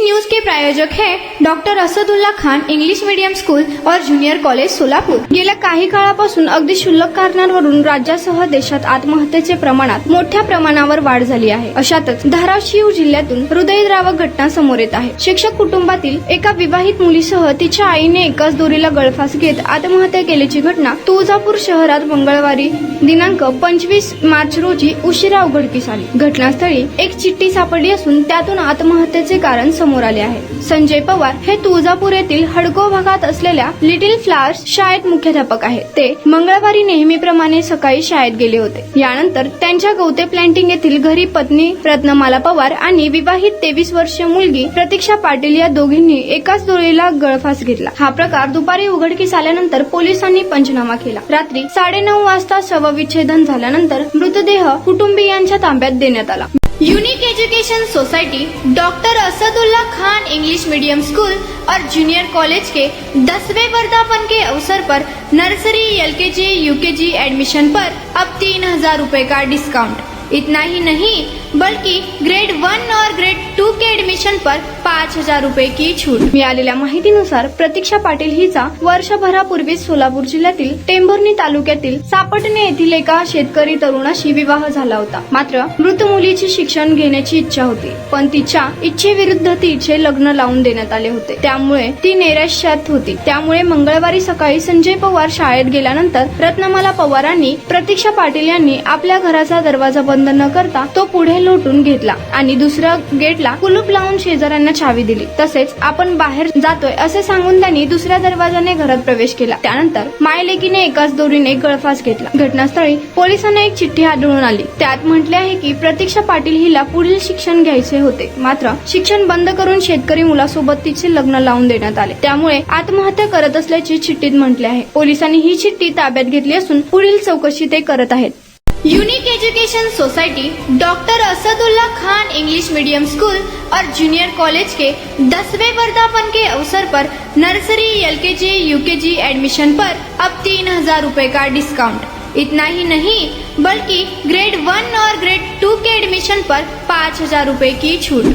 News के प्रायोजक है doctor Asadullah Khan English medium school और ज्युनियर कॉलेज सोलापूर। गेल्या काही काळापासून अगदी क्षुल्लक कारणांवरून राज्यासह देशात आत्महत्येचे प्रमाणात मोठ्या प्रमाणावर वाढ झाली आहे। अशातच धाराशिव जिल्ह्यातून हृदयद्रावक घटना समोर येत आहे। शिक्षक कुटुंबातील एका विवाहित मुलीसह तिच्या आईने एकाच दोरीला गळफास घेत आत्महत्या केल्याची घटना तुळजापूर शहरात मंगळवारी दिनांक 25 मार्च रोजी उशिरा उघडकीस आली। घटनास्थळी एक चिठ्ठी सापडली असून त्यातून आत्महत्येचे कारण समोर आले आहे। संजय पवार हे तुळजापूर येथील हडको भागात असलेल्या लिटिल फ्लावर्स शाळेत मुख्याध्यापक आहेत। ते मंगळवारी नेहमीप्रमाणे सकाळी शाळेत गेले होते। यानंतर त्यांच्या गवते प्लॅन्टिंग येथील घरी पत्नी रत्नमाला पवार आणि विवाहित 23 वर्षीय मुलगी प्रतीक्षा पाटील या दोघींनी एकाच दोरीला गळफास घेतला। हा प्रकार दुपारी उघडकीस आल्यानंतर पोलिसांनी पंचनामा केला। रात्री 9:30 वाजता शवविच्छेदन झाल्यानंतर मृतदेह कुटुंबीयांच्या ताब्यात देण्यात आला। Unique education society doctor Asadullah Khan English medium school और जूनियर कॉलेज के 10वें वर्धापन के अवसर पर नर्सरी LKG UKG एडमिशन पर अब 3000 रुपए का डिस्काउंट। इतना ही नहीं बल्कि ग्रेड 1 और ग्रेड 2 के एडमिशन पर 5000 रुपए की छूट। मिळालेल्या माहितीनुसार प्रतीक्षा पाटील हिचा वर्षभरापूर्वी सोलापूर जिल्ह्यातील टेंभुर्णी तालुक्यातील सापटणे येथील एका शेतकरी तरुणाशी विवाह झाला होता। मात्र मृत मुलीची शिक्षण घेण्याची इच्छा होती, पण तिच्या इच्छेविरुद्ध तिचे लग्न लावून देण्यात आले होते। त्यामुळे ती नैराश्यात होती। त्यामुळे मंगळवारी सकाळी संजय पवार शाळेत गेल्यानंतर रत्नमाला पवारांनी प्रतीक्षा पाटील यांनी आपल्या घराचा दरवाजा बंद न करता तो पुढे लोटून घेतला आणि दुसऱ्या गेटला कुलूप लावून शेजाऱ्यांना चावी दिली। तसेच आपण बाहेर जातोय असे सांगून त्यांनी दुसऱ्या दरवाजाने घरात प्रवेश केला। त्यानंतर मायलेकीने एकाच दोरीने गळफास घेतला। घटनास्थळी पोलिसांना एक चिठ्ठी आढळून आली। त्यात म्हटले आहे की प्रतीक्षा पाटील हिला पुढील शिक्षण घ्यायचे होते, मात्र शिक्षण बंद करून शेतकरी मुलासोबत तिचे लग्न लावून देण्यात आले। त्यामुळे आत्महत्या करत असल्याचे चिठ्ठीत म्हटले आहे। पोलिसांनी ही चिठ्ठी ताब्यात घेतली असून पुढील चौकशी ते करत आहेत। Unique education society doctor Asadullah Khan English medium school और जूनियर कॉलेज के 10वें वर्धापन के अवसर पर नर्सरी LKG UKG एडमिशन पर अब 3000 रुपए का डिस्काउंट। इतना ही नहीं बल्कि ग्रेड 1 और ग्रेड 2 के एडमिशन पर 5000 रुपए की छूट।